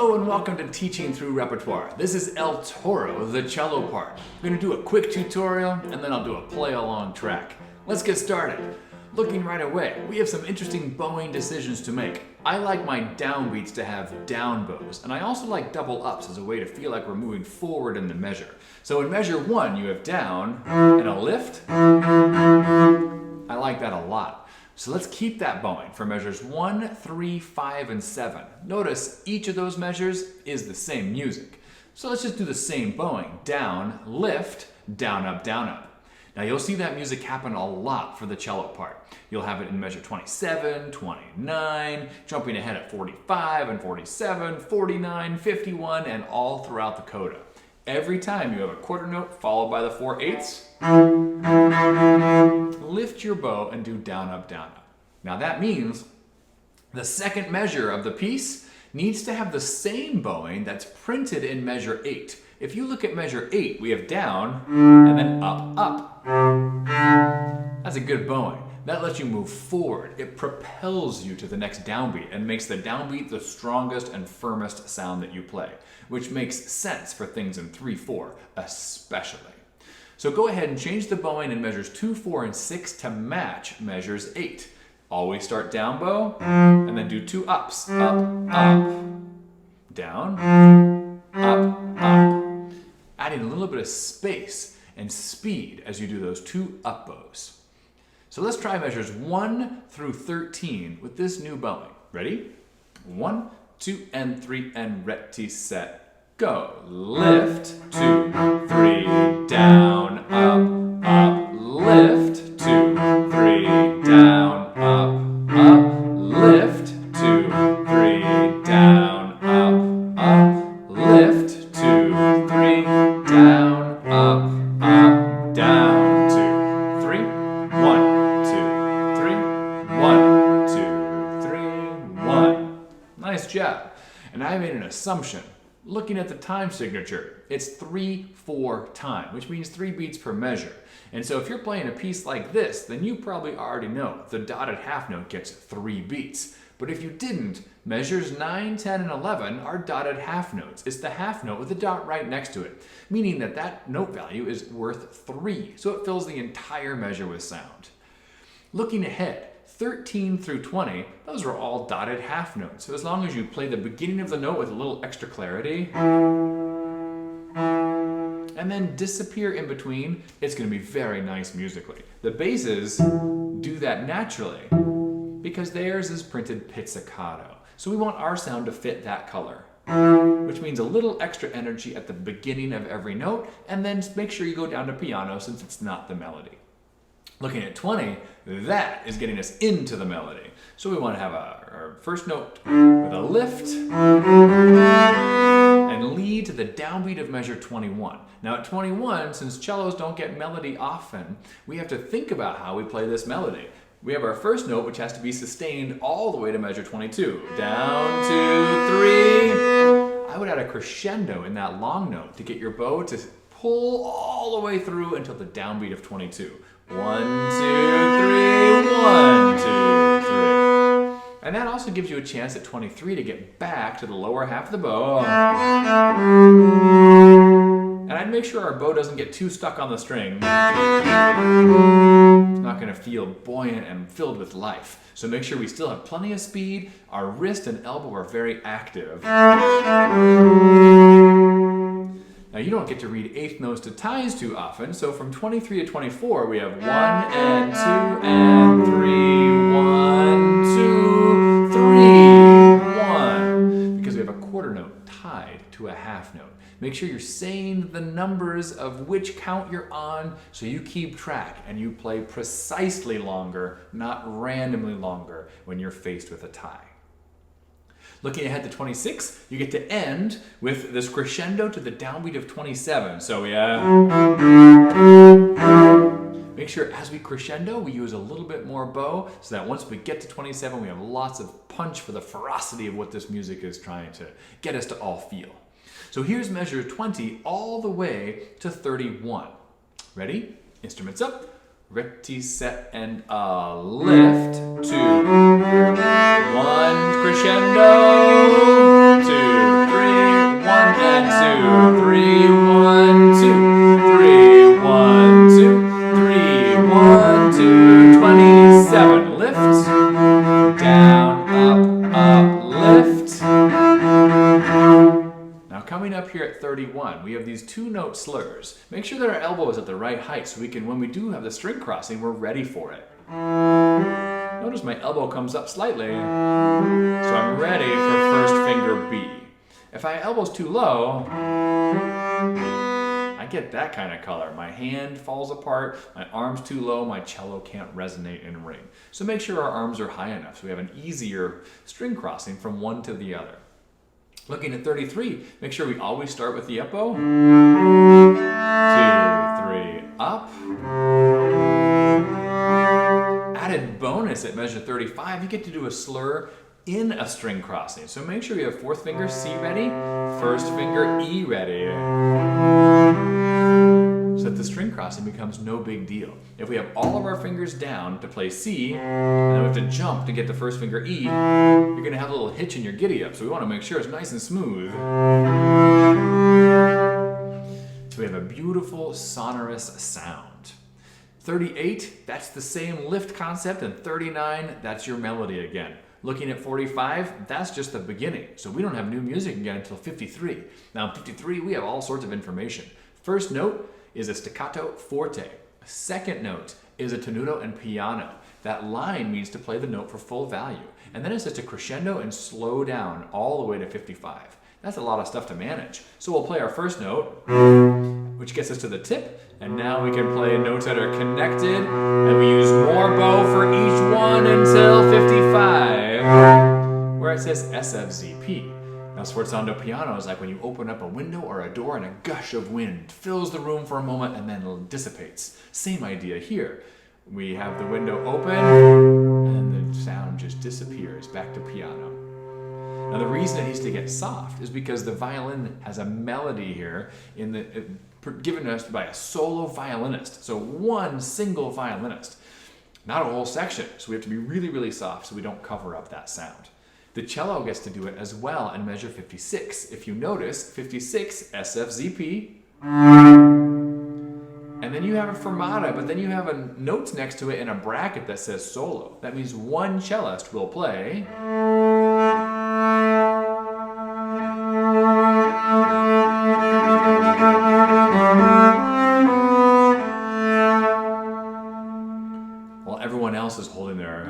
Hello and welcome to Teaching Through Repertoire. This is El Toro, the cello part. I'm going to do a quick tutorial and then I'll do a play-along track. Let's get started. Looking right away, we have some interesting bowing decisions to make. I like my downbeats to have down bows, and I also like double ups as a way to feel like we're moving forward in the measure. So in measure 1, you have down and a lift. I like that a lot. So let's keep that bowing for measures 1, 3, 5, and 7. Notice each of those measures is the same music. So let's just do the same bowing. Down, lift, down, up, down, up. Now you'll see that music happen a lot for the cello part. You'll have it in measure 27, 29, jumping ahead at 45 and 47, 49, 51, and all throughout the coda. Every time you have a quarter note followed by the 4/8, lift your bow and do down, up, down, up. Now that means the second measure of the piece needs to have the same bowing that's printed in measure 8. If you look at measure 8, we have down and then up, up. That's a good bowing. That lets you move forward. It propels you to the next downbeat and makes the downbeat the strongest and firmest sound that you play, which makes sense for things in 3/4 especially. So go ahead and change the bowing in measures 2, 4, and 6 to match measures 8. Always start down bow and then do 2 ups. Up, up, down, up, up. Adding a little bit of space and speed as you do those 2 up bows. So let's try measures 1 through 13 with this new bowing. Ready? 1, 2, and 3, and ready, set, go. Lift, 2, 3, down, up, up, lift, 2, 3, down, up, up, lift, 2, 3, down, up, up, lift, 2, 3, down, up, down, 2, 3, 1. 1, 2, 3, 1. Nice job. And I made an assumption. Looking at the time signature, it's 3/4 time, which means 3 beats per measure. And so if you're playing a piece like this, then you probably already know the dotted half note gets 3 beats. But if you didn't, measures 9, 10, and 11 are dotted half notes. It's the half note with a dot right next to it, meaning that that note value is worth 3. So it fills the entire measure with sound. Looking ahead, 13 through 20, those are all dotted half notes. So as long as you play the beginning of the note with a little extra clarity, and then disappear in between, it's going to be very nice musically. The basses do that naturally because theirs is printed pizzicato. So we want our sound to fit that color, which means a little extra energy at the beginning of every note, and then make sure you go down to piano since it's not the melody. Looking at 20, that is getting us into the melody. So we want to have our first note with a lift and lead to the downbeat of measure 21. Now at 21, since cellos don't get melody often, we have to think about how we play this melody. We have our first note, which has to be sustained all the way to measure 22. Down, 2, 3. I would add a crescendo in that long note to get your bow to pull all the way through until the downbeat of 22. 1, 2, 3, 1, 2, 3. And that also gives you a chance at 23 to get back to the lower half of the bow. And I'd make sure our bow doesn't get too stuck on the string. It's not going to feel buoyant and filled with life. So make sure we still have plenty of speed. Our wrist and elbow are very active. Now you don't get to read eighth notes to ties too often, so from 23 to 24 we have 1 and 2 and 3, 1, 2, 3, 1, because we have a quarter note tied to a half note. Make sure you're saying the numbers of which count you're on so you keep track and you play precisely longer, not randomly longer when you're faced with a tie. Looking ahead to 26, you get to end with this crescendo to the downbeat of 27. So we make sure as we crescendo, we use a little bit more bow so that once we get to 27, we have lots of punch for the ferocity of what this music is trying to get us to all feel. So here's measure 20 all the way to 31. Ready? Instruments up. Ready, set, and a lift, 2, 1, crescendo, 2, 3. 31, we have these 2-note slurs. Make sure that our elbow is at the right height so we can, when we do have the string crossing, we're ready for it. Notice my elbow comes up slightly, so I'm ready for first finger B. If my elbow's too low, I get that kind of color. My hand falls apart, my arm's too low, my cello can't resonate and ring. So make sure our arms are high enough so we have an easier string crossing from one to the other. Looking at 33, make sure we always start with the up bow. 2, 3, up. Added bonus at measure 35, you get to do a slur in a string crossing. So make sure you have 4th finger C ready, 1st finger E ready, so that the string crossing becomes no big deal. If we have all of our fingers down to play C, and then we have to jump to get the 1st finger E, you're going to have a little hitch in your giddy up, so we want to make sure it's nice and smooth. So we have a beautiful sonorous sound. 38, that's the same lift concept, and 39, that's your melody again. Looking at 45, that's just the beginning. So we don't have new music again until 53. Now in 53, we have all sorts of information. First note is a staccato forte. Second note is a tenuto and piano. That line means to play the note for full value. And then it says to crescendo and slow down all the way to 55. That's a lot of stuff to manage. So we'll play our first note, which gets us to the tip, and now we can play notes that are connected, and we use more bow for each one until 55, where it says SFZP. Now sforzando piano is like when you open up a window or a door and a gush of wind fills the room for a moment and then dissipates. Same idea here. We have the window open, and the sound just disappears back to piano. Now the reason it needs to get soft is because the violin has a melody here given to us by a solo violinist. So one single violinist, not a whole section. So we have to be really, really soft so we don't cover up that sound. The cello gets to do it as well and measure 56. If you notice, 56, SFZP, and then you have a fermata, but then you have a notes next to it in a bracket that says solo. That means one cellist will play. Everyone else is holding their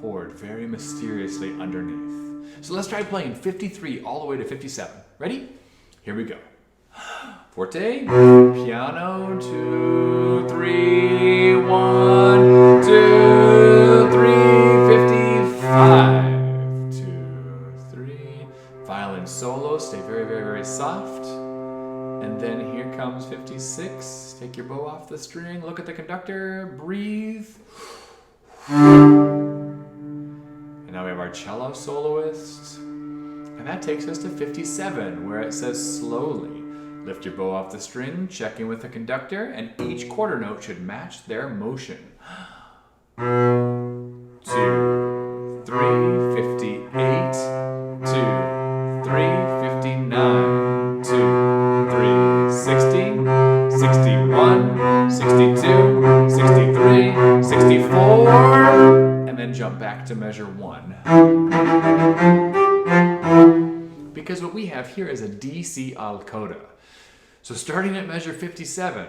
chord very mysteriously underneath. So let's try playing 53 all the way to 57. Ready? Here we go. Forte, piano, 2, 3, 1, 2, 3, 55. 2, 3. Violin solo, stay very, very, very soft. And then here comes 56. Take your bow off the string, look at the conductor, breathe. And now we have our cello soloist. And that takes us to 57, where it says slowly. Lift your bow off the string, check in with the conductor, and each quarter note should match their motion. 2, 3, 58, 2, 3, 59, 2, 60, 61, 62, 63, 64, and then jump back to measure 1. Because what we have here is a DC al coda. So starting at measure 57,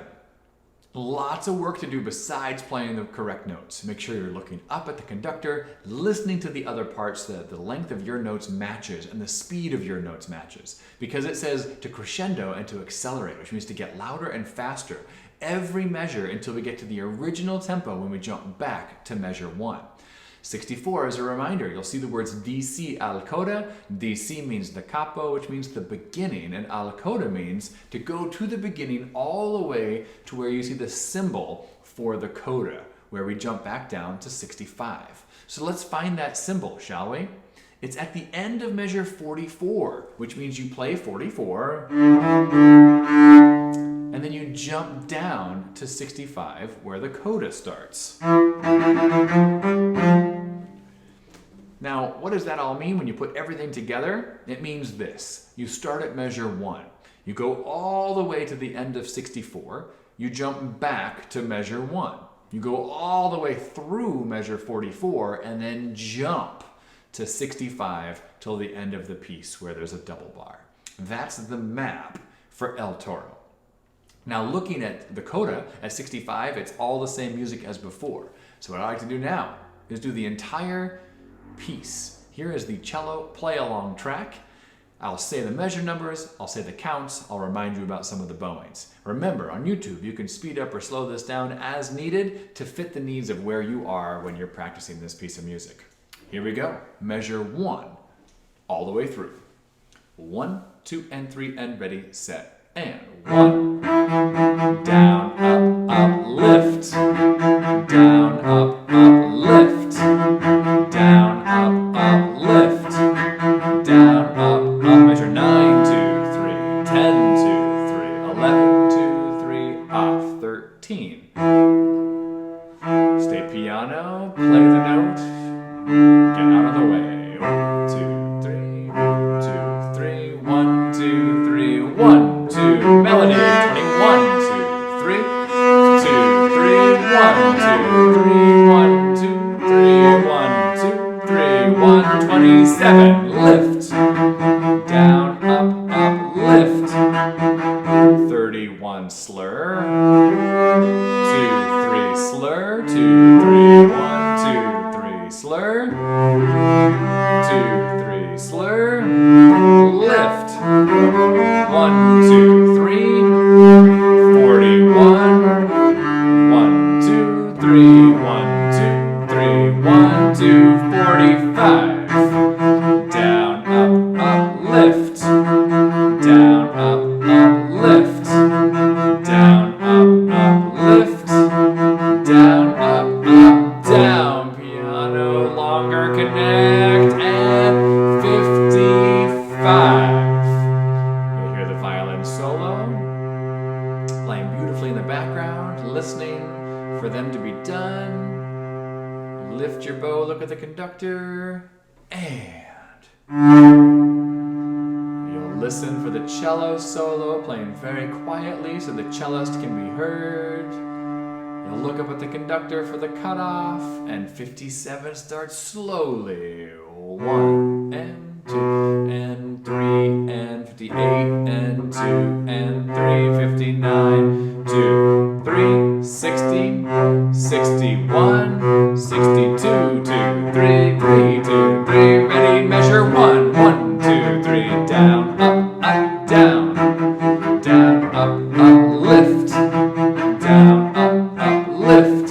lots of work to do besides playing the correct notes. Make sure you're looking up at the conductor, listening to the other parts so that the length of your notes matches and the speed of your notes matches. Because it says to crescendo and to accelerate, which means to get louder and faster every measure until we get to the original tempo when we jump back to measure 1. 64 is a reminder. You'll see the words DC al coda. DC means the capo, which means the beginning, and al coda means to go to the beginning all the way to where you see the symbol for the coda, where we jump back down to 65. So let's find that symbol, shall we? It's at the end of measure 44, which means you play 44, and then you jump down to 65, where the coda starts. Now, what does that all mean when you put everything together? It means this. You start at measure 1. You go all the way to the end of 64. You jump back to measure 1. You go all the way through measure 44 and then jump to 65 till the end of the piece where there's a double bar. That's the map for El Toro. Now looking at the coda at 65, it's all the same music as before. So what I like to do now is do the entire piece. Here is the cello play-along track. I'll say the measure numbers, I'll say the counts, I'll remind you about some of the bowings. Remember, on YouTube, you can speed up or slow this down as needed to fit the needs of where you are when you're practicing this piece of music. Here we go. Measure 1, all the way through. 1, 2, and 3, and ready, set, and 1. Down, up, lift. Down, up, lift. Down, up, lift. Down, up, measure 9, 2, 3, 10, 2, 3, 11, 2, 3, off, 13. Stay piano, play the note, get out of the way. 1, 2, 3, 1, 2, 3, 1, 2, melody, 21, 2, 3, 2, 3, 1, 2, 3, 1, 2, 3, 1, 2, 3, 1, 27, lift, down, up, lift, 31, slur, 2, 3, slur, 2, 3, 1, 2, 3, slur, 2, 3, slur, lift, 1, 2, 3, 41, 1, 2, 3, 1, 2, 3, 1, 2, 45, down, up, lift, down, up, lift, down, up, lift, down, up, down, piano, longer connect, and 55. You'll hear the violin solo, playing beautifully in the background, listening for them to be done. Lift your bow, look at the conductor, and you'll listen for the cello solo, playing very quietly so the cellist can be heard. You'll look up at the conductor for the cutoff, and 57 starts slowly. 1 and 2 and 3 and 58 and 2 and 3, 59, 2, 3, 60, 61, 62, 2, 3, 3, 2, 3, ready, measure 1, 1, 2, 3, down, up, down, down, up, lift, down, up, lift,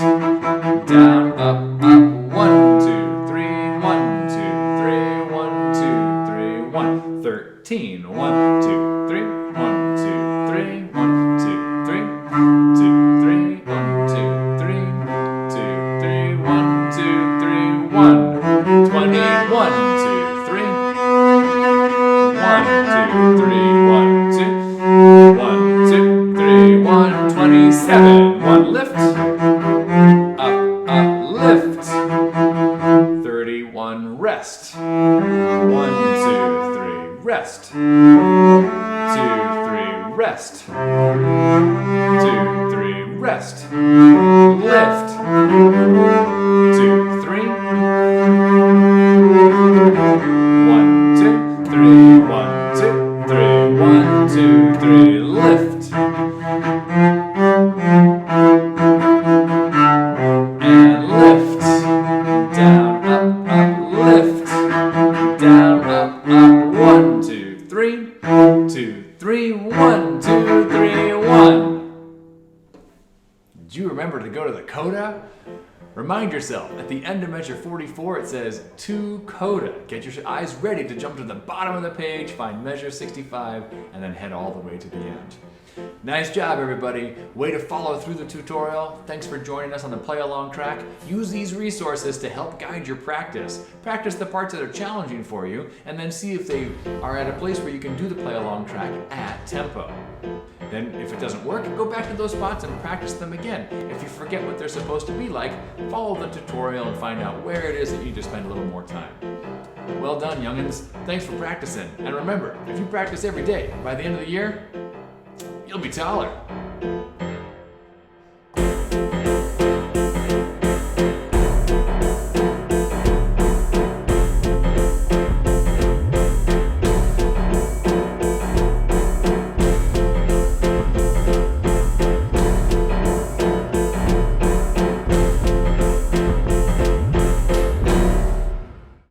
down, up, 1, 2, 3, 1, 2, 3, 1, 2, 3, 1, 13, 1, 2, 3, 1, 2, 3, 1, 2, 3, 2, 3, 1, 2, 3, 2, 3, 1, 2, 3, 1, 21, 2, 3, 1, 2, 3, 1, 2, 1, 2, 3, 1, 27, 1, lift, up, lift, 31, rest, 1, 2, 3, rest, 2, 3, rest, 2, 3, rest, lift, 2, 3, 1, 2, 3, 1, 2, 3, 1, 2, 3, lift, and lift, down, up, lift, down, up, 1, 2, 3, 2, 3, 1, 2, 3, 1. Did you remember to go to the coda? Remind yourself, at the end of measure 44, it says to coda. Get your eyes ready to jump to the bottom of the page, find measure 65, and then head all the way to the end. Nice job, everybody. Way to follow through the tutorial. Thanks for joining us on the play along track. Use these resources to help guide your practice. Practice the parts that are challenging for you, and then see if they are at a place where you can do the play along track at tempo. Then, if it doesn't work, go back to those spots and practice them again. If you forget what they're supposed to be like, follow the tutorial and find out where it is that you need to spend a little more time. Well done, youngins. Thanks for practicing. And remember, if you practice every day, by the end of the year, you'll be taller.